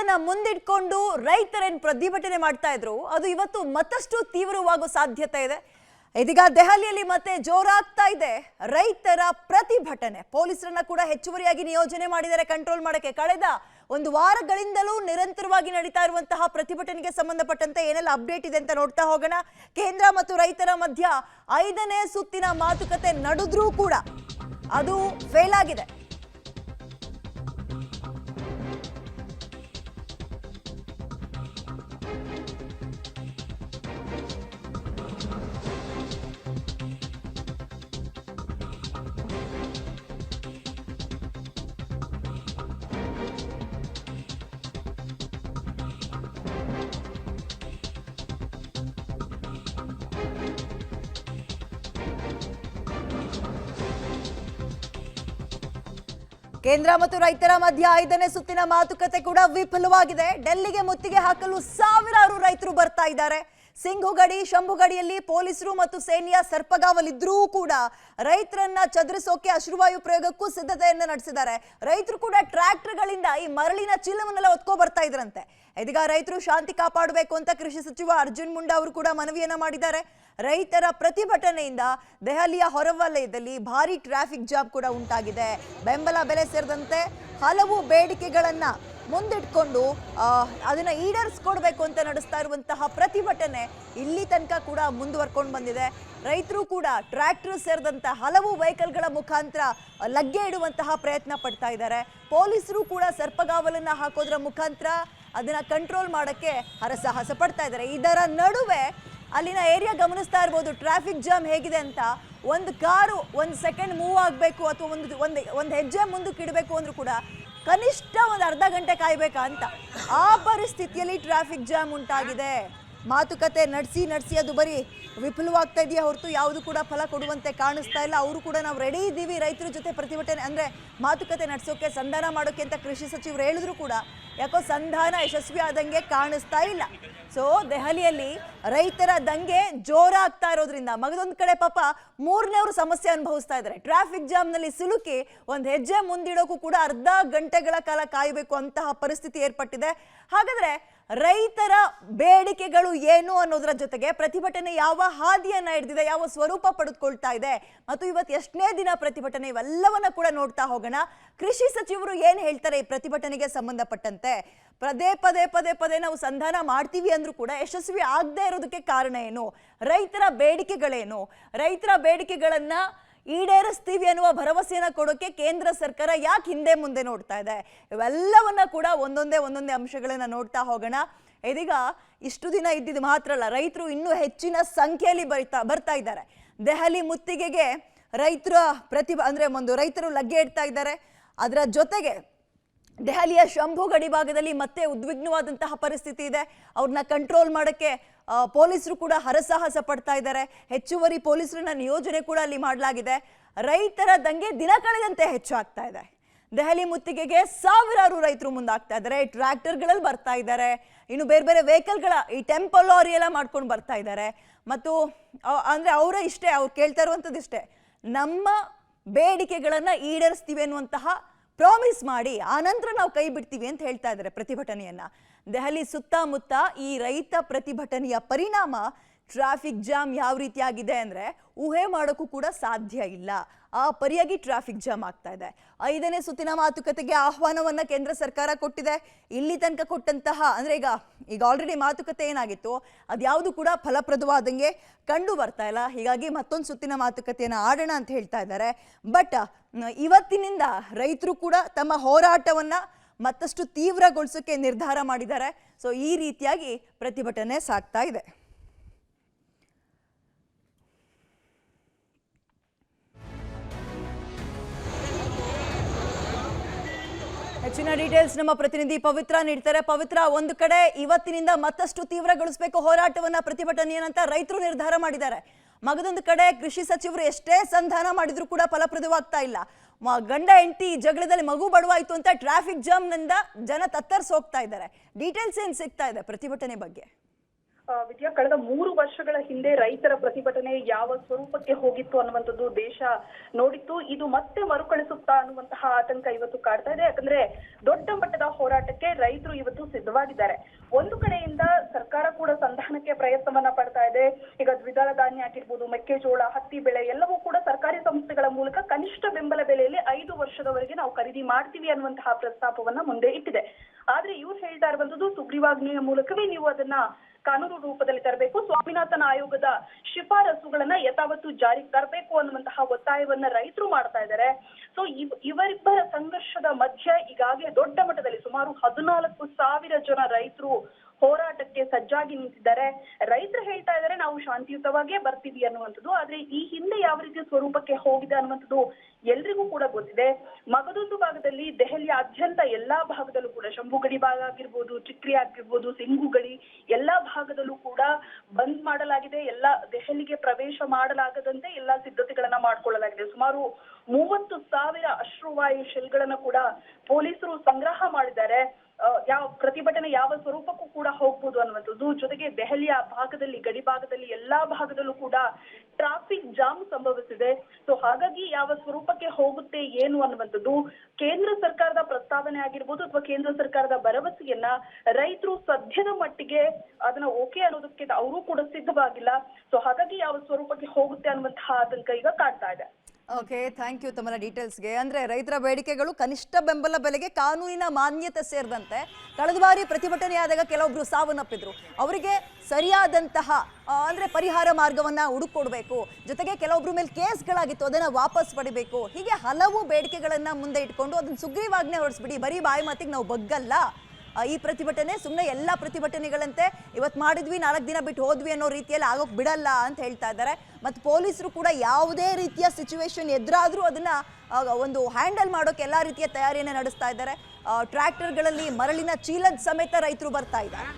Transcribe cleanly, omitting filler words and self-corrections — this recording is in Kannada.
ರೈತರನ್ನ ಮುಂದಿಟ್ಕೊಂಡು ರೈತರೇನ್ ಪ್ರತಿಭಟನೆ ಮಾಡ್ತಾ ಇದ್ರು ಅದು ಇವತ್ತು ಮತ್ತಷ್ಟು ತೀವ್ರವಾಗೋ ಸಾಧ್ಯತೆ ಇದೆ. ಇದೀಗ ದೆಹಲಿಯಲ್ಲಿ ಮತ್ತೆ ಜೋರಾಗ್ತಾ ಇದೆ ರೈತರ ಪ್ರತಿಭಟನೆ. ಪೊಲೀಸರನ್ನ ಕೂಡ ಹೆಚ್ಚುವರಿಯಾಗಿ ನಿಯೋಜನೆ ಮಾಡಿದರೆ ಕಂಟ್ರೋಲ್ ಮಾಡಕ್ಕೆ. ಕಳೆದ ಒಂದು ವಾರಗಳಿಂದಲೂ ನಿರಂತರವಾಗಿ ನಡೀತಾ ಇರುವಂತಹ ಪ್ರತಿಭಟನೆಗೆ ಸಂಬಂಧಪಟ್ಟಂತೆ ಏನೆಲ್ಲ ಅಪ್ಡೇಟ್ ಇದೆ ಅಂತ ನೋಡ್ತಾ ಹೋಗೋಣ. ಕೇಂದ್ರ ಮತ್ತು ರೈತರ ಮಧ್ಯ 5ನೇ ಸುತ್ತಿನ ಮಾತುಕತೆ ನಡೆದ್ರೂ ಕೂಡ ಅದು ಫೇಲ್ ಆಗಿದೆ. ಕೇಂದ್ರ ಮತ್ತು ರೈತರ ಮಧ್ಯ 5ನೇ ಸುತ್ತಿನ ಮಾತುಕತೆ ಕೂಡ ವಿಫಲವಾಗಿದೆ. ಡೆಲ್ಲಿಗೆ ಮುತ್ತಿಗೆ ಹಾಕಲು ಸಾವಿರಾರು ರೈತರು ಬರ್ತಾ ಇದ್ದಾರೆ. ಸಿಂಘುಗಡಿ, ಶಂಭುಗಡಿಯಲ್ಲಿ ಪೊಲೀಸರು ಮತ್ತು ಸೇನೆಯ ಸರ್ಪಗಾವಲಿದ್ರೂ ಕೂಡ ರೈತರನ್ನ ಚದುರಿಸೋಕೆ ಅಶ್ರುವಾಯು ಪ್ರಯೋಗಕ್ಕೂ ಸಿದ್ಧತೆಯನ್ನ ನಡೆಸಿದ್ದಾರೆ. ರೈತರು ಕೂಡ ಟ್ರ್ಯಾಕ್ಟರ್ಗಳಿಂದ ಈ ಮರಳಿನ ಚೀಲವನ್ನೆಲ್ಲ ಹೊತ್ಕೊ ಬರ್ತಾ ಇದ್ರಂತೆ. ಇದೀಗ ರೈತರು ಶಾಂತಿ ಕಾಪಾಡಬೇಕು ಅಂತ ಕೃಷಿ ಸಚಿವ ಅರ್ಜುನ್ ಮುಂಡಾ ಅವರು ಕೂಡ ಮನವಿಯನ್ನ ಮಾಡಿದ್ದಾರೆ. ರೈತರ ಪ್ರತಿಭಟನೆಯಿಂದ ದೆಹಲಿಯ ಹೊರವಲಯದಲ್ಲಿ ಭಾರಿ ಟ್ರಾಫಿಕ್ ಜಾಮ್ ಕೂಡ ಉಂಟಾಗಿದೆ. ಬೆಂಬಲ ಬೆಲೆ ಸೇರಿದಂತೆ ಹಲವು ಬೇಡಿಕೆಗಳನ್ನ ಮುಂದಿಟ್ಕೊಂಡು ಅದನ್ನ ಈಡೇರಿಸ್ಕೊಡ್ಬೇಕು ಅಂತ ನಡೆಸ್ತಾ ಇರುವಂತಹ ಪ್ರತಿಭಟನೆ ಇಲ್ಲಿ ತನಕ ಕೂಡ ಮುಂದುವರ್ಕೊಂಡು ಬಂದಿದೆ. ರೈತರು ಕೂಡ ಟ್ರ್ಯಾಕ್ಟರ್ ಸೇರಿದಂತ ಹಲವು ವೆಹಿಕಲ್ಗಳ ಮುಖಾಂತರ ಲಗ್ಗೆ ಇಡುವಂತಹ ಪ್ರಯತ್ನ ಪಡ್ತಾ ಇದ್ದಾರೆ. ಪೊಲೀಸರು ಕೂಡ ಸರ್ಪಗಾವಲನ್ನ ಹಾಕೋದ್ರ ಮುಖಾಂತರ ಅದನ್ನ ಕಂಟ್ರೋಲ್ ಮಾಡಕ್ಕೆ ಹರಸಾಹಸ ಪಡ್ತಾ ಇದ್ದಾರೆ. ಇದರ ನಡುವೆ ಅಲ್ಲಿನ ಏರಿಯಾ ಗಮನಿಸ್ತಾ ಇರ್ಬೋದು ಟ್ರಾಫಿಕ್ ಜಾಮ್ ಹೇಗಿದೆ ಅಂತ. ಒಂದು ಕಾರು 1 ಸೆಕೆಂಡ್ ಮೂವ್ ಆಗಬೇಕು ಅಥವಾ ಒಂದು ಹೆಜ್ಜೆ ಮುಂದಕ್ಕೆ ಇಡಬೇಕು ಅಂದ್ರೂ ಕೂಡ ಕನಿಷ್ಠ ಒಂದು ಅರ್ಧ ಗಂಟೆ ಕಾಯ್ಬೇಕಾ ಅಂತ ಆ ಪರಿಸ್ಥಿತಿಯಲ್ಲಿ ಟ್ರಾಫಿಕ್ ಜಾಮ್ ಉಂಟಾಗಿದೆ. ಮಾತುಕತೆ ನಡೆಸಿ ಅದು ಬರೀ ವಿಫಲವಾಗ್ತಾ ಇದೆಯಾ ಹೊರತು ಯಾವುದು ಕೂಡ ಫಲ ಕೊಡುವಂತೆ ಕಾಣಿಸ್ತಾ ಇಲ್ಲ. ಅವರು ಕೂಡ ನಾವು ರೆಡಿ ಇದ್ದೀವಿ ರೈತರ ಜೊತೆ ಪ್ರತಿಭಟನೆ ಅಂದ್ರೆ ಮಾತುಕತೆ ನಡೆಸೋಕೆ, ಸಂಧಾನ ಮಾಡೋಕೆ ಅಂತ ಕೃಷಿ ಸಚಿವರು ಹೇಳಿದ್ರು ಕೂಡ ಯಾಕೋ ಸಂಧಾನ ಯಶಸ್ವಿ ಆದಂಗೆ ಕಾಣಿಸ್ತಾ ಇಲ್ಲ. ಸೊ ದೆಹಲಿಯಲ್ಲಿ ರೈತರ ದಂಗೆ ಜೋರಾಗ್ತಾ ಇರೋದ್ರಿಂದ ಮಗದೊಂದು ಕಡೆ ಪಾಪ 3ನೇವರು ಸಮಸ್ಯೆ ಅನುಭವಿಸ್ತಾ ಇದ್ದಾರೆ. ಟ್ರಾಫಿಕ್ ಜಾಮ್ ನಲ್ಲಿ ಸಿಲುಕಿ ಒಂದು ಹೆಜ್ಜೆ ಮುಂದಿಡೋಕು ಕೂಡ ಅರ್ಧ ಗಂಟೆಗಳ ಕಾಲ ಕಾಯಬೇಕು ಅಂತಹ ಪರಿಸ್ಥಿತಿ ಏರ್ಪಟ್ಟಿದೆ. ಹಾಗಾದ್ರೆ ರೈತರ ಬೇಡಿಕೆಗಳು ಏನು ಅನ್ನೋದರ ಜೊತೆಗೆ ಪ್ರತಿಭಟನೆ ಯಾವ ಹಾದಿಯನ್ನ ಹಿಡಿದಿದೆ, ಯಾವ ಸ್ವರೂಪ ಪಡೆದುಕೊಳ್ತಾ ಇದೆ ಮತ್ತು ಇವತ್ತು ಎಷ್ಟನೇ ದಿನ ಪ್ರತಿಭಟನೆ, ಇವೆಲ್ಲವನ್ನ ಕೂಡ ನೋಡ್ತಾ ಹೋಗೋಣ. ಕೃಷಿ ಸಚಿವರು ಏನ್ ಹೇಳ್ತಾರೆ ಈ ಪ್ರತಿಭಟನೆಗೆ ಸಂಬಂಧಪಟ್ಟಂತೆ? ಪದೇ ನಾವು ಸಂಧಾನ ಮಾಡ್ತೀವಿ ಅಂದ್ರೂ ಕೂಡ ಯಶಸ್ವಿ ಆಗದೆ ಇರೋದಕ್ಕೆ ಕಾರಣ ಏನು? ರೈತರ ಬೇಡಿಕೆಗಳೇನು? ರೈತರ ಬೇಡಿಕೆಗಳನ್ನ ಈಡೇರಿಸ್ತೀವಿ ಅನ್ನುವ ಭರವಸೆಯನ್ನ ಕೊಡೋಕೆ ಕೇಂದ್ರ ಸರ್ಕಾರ ಯಾಕೆ ಹಿಂದೆ ಮುಂದೆ ನೋಡ್ತಾ ಇದೆ? ಇವೆಲ್ಲವನ್ನ ಕೂಡ ಒಂದೊಂದೇ ಅಂಶಗಳನ್ನ ನೋಡ್ತಾ ಹೋಗೋಣ. ಇದೀಗ ಇಷ್ಟು ದಿನ ಇದ್ದಿದ್ದು ಮಾತ್ರ ಅಲ್ಲ, ರೈತರು ಇನ್ನೂ ಹೆಚ್ಚಿನ ಸಂಖ್ಯೆಯಲ್ಲಿ ಬರ್ತಾ ಇದ್ದಾರೆ. ದೆಹಲಿ ಮುತ್ತಿಗೆಗೆ ರೈತರ ರೈತರು ಲಗ್ಗೆ ಇಡ್ತಾ ಇದ್ದಾರೆ. ಅದರ ಜೊತೆಗೆ ದೆಹಲಿಯ ಶಂಭು ಗಡಿ ಭಾಗದಲ್ಲಿ ಮತ್ತೆ ಉದ್ವಿಗ್ನವಾದಂತಹ ಪರಿಸ್ಥಿತಿ ಇದೆ. ಅವ್ರನ್ನ ಕಂಟ್ರೋಲ್ ಮಾಡಕ್ಕೆ ಪೊಲೀಸರು ಕೂಡ ಹರಸಾಹಸ ಪಡ್ತಾ ಇದ್ದಾರೆ. ಹೆಚ್ಚುವರಿ ಪೊಲೀಸರನ್ನ ನಿಯೋಜನೆ ಕೂಡ ಅಲ್ಲಿ ಮಾಡಲಾಗಿದೆ. ರೈತರ ದಂಗೆ ದಿನ ಕಳೆದಂತೆ ಹೆಚ್ಚಾಗ್ತಾ ಇದೆ. ದೆಹಲಿ ಮುತ್ತಿಗೆಗೆ ಸಾವಿರಾರು ರೈತರು ಮುಂದಾಗ್ತಾ ಇದ್ದಾರೆ. ಟ್ರ್ಯಾಕ್ಟರ್ಗಳಲ್ಲಿ ಬರ್ತಾ ಇದ್ದಾರೆ. ಇನ್ನು ಬೇರೆ ವೆಹಿಕಲ್ಗಳ ಈ ಟೆಂಪೋ ಲಾರಿ ಎಲ್ಲ ಮಾಡ್ಕೊಂಡು ಬರ್ತಾ ಇದ್ದಾರೆ. ಮತ್ತು ಅಂದ್ರೆ ಅವರೇ ಅವ್ರು ಕೇಳ್ತಾ ಇರುವಂಥದ್ದು ಇಷ್ಟೇ, ನಮ್ಮ ಬೇಡಿಕೆಗಳನ್ನ ಈಡೇರಿಸ್ತೀವಿ ಅನ್ನುವಂತಹ ಪ್ರಾಮಿಸ್ ಮಾಡಿ ಆನಂತರ ನಾವು ಕೈ ಬಿಡ್ತೀವಿ ಅಂತ ಹೇಳ್ತಾ ಇದ್ದಾರೆ ಪ್ರತಿಭಟನೆಯನ್ನ. ದೆಹಲಿ ಸುತ್ತಮುತ್ತ ಈ ರೈತ ಪ್ರತಿಭಟನೆಯ ಪರಿಣಾಮ ಟ್ರಾಫಿಕ್ ಜಾಮ್ ಯಾವ ರೀತಿಯಾಗಿದೆ ಅಂದ್ರೆ ಊಹೆ ಮಾಡೋಕ್ಕೂ ಕೂಡ ಸಾಧ್ಯ ಇಲ್ಲ. ಆ ಪರಿಯಾಗಿ ಟ್ರಾಫಿಕ್ ಜಾಮ್ ಆಗ್ತಾ ಇದೆ. 5ನೇ ಸುತ್ತಿನ ಮಾತುಕತೆಗೆ ಆಹ್ವಾನವನ್ನ ಕೇಂದ್ರ ಸರ್ಕಾರ ಕೊಟ್ಟಿದೆ. ಇಲ್ಲಿ ತನಕ ಕೊಟ್ಟಂತಹ ಅಂದ್ರೆ ಈಗ ಆಲ್ರೆಡಿ ಮಾತುಕತೆ ಏನಾಗಿತ್ತು ಅದ್ಯಾವುದು ಕೂಡ ಫಲಪ್ರದವಾದಂಗೆ ಕಂಡು ಬರ್ತಾ ಇಲ್ಲ. ಹೀಗಾಗಿ ಮತ್ತೊಂದು ಸುತ್ತಿನ ಮಾತುಕತೆಯನ್ನ ಆಡೋಣ ಅಂತ ಹೇಳ್ತಾ ಇದ್ದಾರೆ. ಬಟ್ ಇವತ್ತಿನಿಂದ ರೈತರು ಕೂಡ ತಮ್ಮ ಹೋರಾಟವನ್ನ ಮತ್ತಷ್ಟು ತೀವ್ರಗೊಳಿಸೋಕೆ ನಿರ್ಧಾರ ಮಾಡಿದ್ದಾರೆ. ಸೊ ಈ ರೀತಿಯಾಗಿ ಪ್ರತಿಭಟನೆ ಸಾಗ್ತಾ ಇದೆ. ಹೆಚ್ಚಿನ ಡೀಟೇಲ್ಸ್ ನಮ್ಮ ಪ್ರತಿನಿಧಿ ಪವಿತ್ರ ನೀಡ್ತಾರೆ. ಪವಿತ್ರ, ಒಂದು ಕಡೆ ಇವತ್ತಿನಿಂದ ಮತ್ತಷ್ಟು ತೀವ್ರಗೊಳಿಸಬೇಕು ಹೋರಾಟವನ್ನ, ಪ್ರತಿಭಟನೆಯನ್ನಂತ ರೈತರು ನಿರ್ಧಾರ ಮಾಡಿದ್ದಾರೆ. ಮಗದೊಂದು ಕಡೆ ಕೃಷಿ ಸಚಿವರು ಎಷ್ಟೇ ಸಂಧಾನ ಮಾಡಿದ್ರು ಕೂಡ ಫಲಪ್ರದವಾಗ್ತಾ ಇಲ್ಲ. ಗಂಡ ಹೆಂಡತಿ ಜಗಳದಲ್ಲಿ ಮಗು ಬಡವಾಯ್ತು ಅಂತ ಟ್ರಾಫಿಕ್ ಜಾಮ್ ನಿಂದ ಜನ ತತ್ತರಿಸಿ ಹೋಗ್ತಾ ಇದ್ದಾರೆ. ಡೀಟೇಲ್ಸ್ ಏನ್ ಸಿಗ್ತಾ ಇದೆ ಪ್ರತಿಭಟನೆ ಬಗ್ಗೆ? ವಿದ್ಯಾ, ಕಳೆದ 3 ವರ್ಷಗಳ ಹಿಂದೆ ರೈತರ ಪ್ರತಿಭಟನೆ ಯಾವ ಸ್ವರೂಪಕ್ಕೆ ಹೋಗಿತ್ತು ಅನ್ನುವಂಥದ್ದು ದೇಶ ನೋಡಿತ್ತು. ಇದು ಮತ್ತೆ ಮರುಕಳಿಸುತ್ತಾ ಅನ್ನುವಂತಹ ಆತಂಕ ಇವತ್ತು ಕಾಡ್ತಾ ಇದೆ. ಯಾಕಂದ್ರೆ ದೊಡ್ಡ ಮಟ್ಟದ ಹೋರಾಟಕ್ಕೆ ರೈತರು ಇವತ್ತು ಸಿದ್ಧವಾಗಿದ್ದಾರೆ. ಒಂದು ಕಡೆಯಿಂದ ಸರ್ಕಾರ ಕೂಡ ಸಂಧಾನಕ್ಕೆ ಪ್ರಯತ್ನವನ್ನ ಪಡ್ತಾ ಇದೆ. ಈಗ ದ್ವಿದಳ ಧಾನ್ಯ ಆಗಿರ್ಬೋದು, ಮೆಕ್ಕೆಜೋಳ, ಹತ್ತಿ ಬೆಳೆ ಎಲ್ಲವೂ ಕೂಡ ಸರ್ಕಾರಿ ಸಂಸ್ಥೆಗಳ ಮೂಲಕ ಕನಿಷ್ಠ ಬೆಂಬಲ ಬೆಲೆಯಲ್ಲಿ 5 ವರ್ಷದವರೆಗೆ ನಾವು ಖರೀದಿ ಮಾಡ್ತೀವಿ ಅನ್ನುವಂತಹ ಪ್ರಸ್ತಾಪವನ್ನ ಮುಂದೆ ಇಟ್ಟಿದೆ. ಆದ್ರೆ ಇವ್ರು ಹೇಳ್ತಾ ಇರುವಂತದ್ದು ಸುಗ್ರೀವಾಜ್ಞೆಯ ಮೂಲಕವೇ ನೀವು ಅದನ್ನ ಕಾನೂನು ರೂಪದಲ್ಲಿ ತರಬೇಕು, ಸ್ವಾಮಿನಾಥನ್ ಆಯೋಗದ ಶಿಫಾರಸುಗಳನ್ನ ಯಥಾವತ್ತು ಜಾರಿಗೆ ತರಬೇಕು ಅನ್ನುವಂತಹ ಒತ್ತಾಯವನ್ನ ರೈತರು ಮಾಡ್ತಾ ಇದ್ದಾರೆ. ಸೊ ಇವರಿಬ್ಬರ ಸಂಘರ್ಷದ ಮಧ್ಯ ಈಗಾಗಲೇ ದೊಡ್ಡ ಮಟ್ಟದಲ್ಲಿ ಸುಮಾರು 14,000 ಜನ ರೈತರು ಹೋರಾಟಕ್ಕೆ ಸಜ್ಜಾಗಿ ನಿಂತಿದ್ದಾರೆ. ರೈತರು ಹೇಳ್ತಾ ಇದ್ದಾರೆ ನಾವು ಶಾಂತಿಯುತವಾಗಿಯೇ ಬರ್ತೀವಿ ಅನ್ನುವಂಥದ್ದು. ಆದ್ರೆ ಈ ಹಿಂದೆ ಯಾವ ರೀತಿಯ ಸ್ವರೂಪಕ್ಕೆ ಹೋಗಿದೆ ಅನ್ನುವಂಥದ್ದು ಎಲ್ರಿಗೂ ಕೂಡ ಗೊತ್ತಿದೆ. ಮಗದೊಂದು ಭಾಗದಲ್ಲಿ ದೆಹಲಿಯಾದ್ಯಂತ ಎಲ್ಲಾ ಭಾಗದಲ್ಲೂ ಕೂಡ ಶಂಭುಗಡಿ ಭಾಗ ಆಗಿರ್ಬೋದು, ಚಿಕ್ರಿ ಆಗಿರ್ಬೋದು, ಸಿಂಗುಗಡಿ ಎಲ್ಲಾ ಭಾಗದಲ್ಲೂ ಕೂಡ ಬಂದ್ ಮಾಡಲಾಗಿದೆ. ಎಲ್ಲಾ ದೆಹಲಿಗೆ ಪ್ರವೇಶ ಮಾಡಲಾಗದಂತೆ ಎಲ್ಲಾ ಸಿದ್ಧತೆಗಳನ್ನ ಮಾಡ್ಕೊಳ್ಳಲಾಗಿದೆ. ಸುಮಾರು 30,000 ಅಶ್ರುವಾಯು ಶೆಲ್ಗಳನ್ನ ಕೂಡ ಪೊಲೀಸರು ಸಂಗ್ರಹ ಮಾಡಿದ್ದಾರೆ. ಯಾವ ಪ್ರತಿಭಟನೆ ಯಾವ ಸ್ವರೂಪಕ್ಕೂ ಕೂಡ ಹೋಗ್ಬೋದು ಅನ್ನುವಂಥದ್ದು. ಜೊತೆಗೆ ದೆಹಲಿಯ ಭಾಗದಲ್ಲಿ, ಗಡಿ ಭಾಗದಲ್ಲಿ ಎಲ್ಲಾ ಭಾಗದಲ್ಲೂ ಕೂಡ ಟ್ರಾಫಿಕ್ ಜಾಮ್ ಸಂಭವಿಸಿದೆ. ಸೊ ಹಾಗಾಗಿ ಯಾವ ಸ್ವರೂಪಕ್ಕೆ ಹೋಗುತ್ತೆ ಏನು ಅನ್ನುವಂಥದ್ದು ಕೇಂದ್ರ ಸರ್ಕಾರದ ಪ್ರಸ್ತಾವನೆ ಆಗಿರ್ಬೋದು ಅಥವಾ ಕೇಂದ್ರ ಸರ್ಕಾರದ ಭರವಸೆಯನ್ನ ರೈತರು ಸದ್ಯದ ಮಟ್ಟಿಗೆ ಅದನ್ನ ಓಕೆ ಅನ್ನೋದಕ್ಕೆ ಅವರು ಕೂಡ ಸಿದ್ಧವಾಗಿಲ್ಲ. ಸೊ ಹಾಗಾಗಿ ಯಾವ ಸ್ವರೂಪಕ್ಕೆ ಹೋಗುತ್ತೆ ಅನ್ನುವಂತಹ ಆತಂಕ ಈಗ ಕಾಡ್ತಾ ಇದೆ. ಓಕೆ, ಥ್ಯಾಂಕ್ ಯು ತಮ್ಮ ಡೀಟೇಲ್ಸ್ಗೆ. ಅಂದರೆ ರೈತರ ಬೇಡಿಕೆಗಳು ಕನಿಷ್ಠ ಬೆಂಬಲ ಬೆಲೆಗೆ ಕಾನೂನಿನ ಮಾನ್ಯತೆ ಸೇರಿದಂತೆ ಕಳೆದ ಬಾರಿ ಪ್ರತಿಭಟನೆ ಆದಾಗ ಕೆಲವೊಬ್ರು ಸಾವನ್ನಪ್ಪಿದ್ರು. ಅವರಿಗೆ ಸರಿಯಾದಂತಹ ಅಂದರೆ ಪರಿಹಾರ ಮಾರ್ಗವನ್ನು ಹುಡುಕೊಡ್ಬೇಕು. ಜೊತೆಗೆ ಕೆಲವೊಬ್ರ ಮೇಲೆ ಕೇಸ್ಗಳಾಗಿತ್ತು, ಅದನ್ನು ವಾಪಸ್ ಪಡಿಬೇಕು. ಹೀಗೆ ಹಲವು ಬೇಡಿಕೆಗಳನ್ನು ಮುಂದೆ ಇಟ್ಕೊಂಡು ಅದನ್ನು ಸುಗ್ರೀವಾಜ್ಞೆ ಹೊರಡಿಸ್ಬಿಡಿ, ಬರೀ ಬಾಯಿ ಮಾತಿಗೆ ನಾವು ಬಗ್ಗಲ್ಲ, ಈ ಪ್ರತಿಭಟನೆ ಸುಮ್ಮನೆ ಎಲ್ಲ ಪ್ರತಿಭಟನೆಗಳಂತೆ ಇವತ್ತು ಮಾಡಿದ್ವಿ 4 ದಿನ ಬಿಟ್ಟು ಹೋದ್ವಿ ಅನ್ನೋ ರೀತಿಯಲ್ಲಿ ಆಗೋಕೆ ಬಿಡಲ್ಲ ಅಂತ ಹೇಳ್ತಾ ಇದ್ದಾರೆ. ಮತ್ತು ಪೊಲೀಸರು ಕೂಡ ಯಾವುದೇ ರೀತಿಯ ಸಿಚುವೇಶನ್ ಎದುರಾದರೂ ಅದನ್ನು ಒಂದು ಹ್ಯಾಂಡಲ್ ಮಾಡೋಕೆ ಎಲ್ಲ ರೀತಿಯ ತಯಾರಿಯನ್ನು ನಡೆಸ್ತಾ ಇದ್ದಾರೆ. ಟ್ರ್ಯಾಕ್ಟರ್ಗಳಲ್ಲಿ ಮರಳಿನ ಚೀಲದ ಸಮೇತ ರೈತರು ಬರ್ತಾ ಇದ್ದಾರೆ.